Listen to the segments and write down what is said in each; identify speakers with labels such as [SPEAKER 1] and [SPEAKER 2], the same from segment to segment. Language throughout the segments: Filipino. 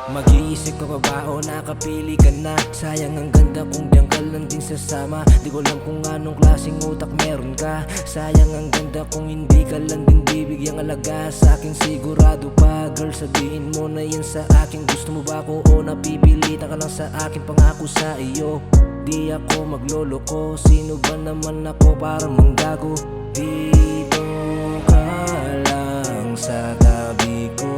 [SPEAKER 1] Mag-iisip ka pa ba o nakapili ka na? Sayang ang ganda kung diyan ka lang din sasama. Di ko alam kung anong klaseng utak meron ka. Sayang ang ganda kung hindi ka lang din bibigyang alaga sa akin. Sigurado pa girl, sabihin mo na yan sa akin. Gusto mo ba ako o napipilitan ka lang sa akin? Pangako sa iyo, di ako magloloko. Sino ba naman ako para manggago? Dito ka lang sa tabi ko.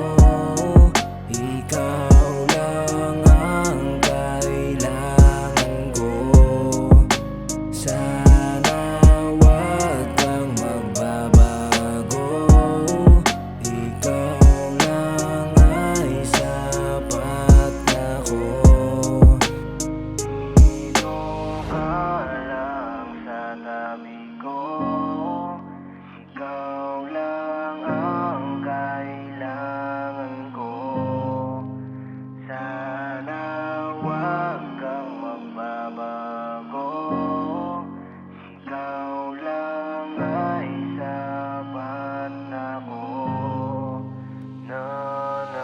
[SPEAKER 1] Ikaw lang ang kailangan ko. Sana wag kang magbabago. Ikaw lang ay sapat na ko. Dito ka lang sa tabi ko. Ikaw lang ang kailangan ko. Sana wag kang magbabago. Ikaw lang ay sapat na ko. Na, na.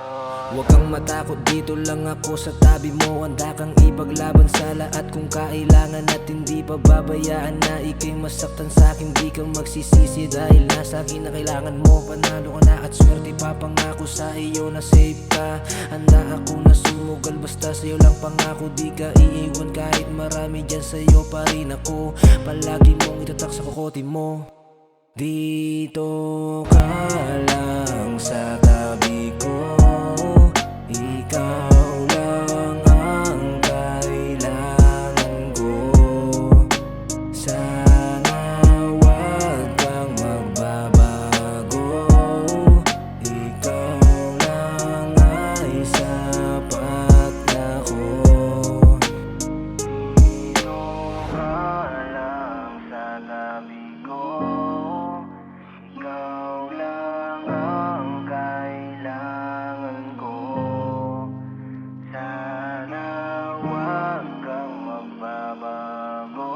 [SPEAKER 1] Huwag kang matakot, dito lang ako sa tabi mo. Handa kang ipaglaban sa lahat kung kailangan. At hindi pa babayaan na ika'y masaktan sa'kin. Di ka magsisisi dahil nasa akin na kailangan mo. Panalo ka na at swerte, papangako sa iyo na safe ka. Handa ako na sumugal basta sa'yo lang pangako. Di ka iiwan kahit marami dyan sa'yo pa rin ako. Palagi mong itatak sa kokote mo. Dito ka lang sa tabi ko. Ikaw lang ang kailangan ko. Sana wag kang magbabago. Ikaw lang ay sapat na ko. Dito ka lang sa tabi ko. Ikaw lang ang kailangan ko. Sana wag kang magbabago.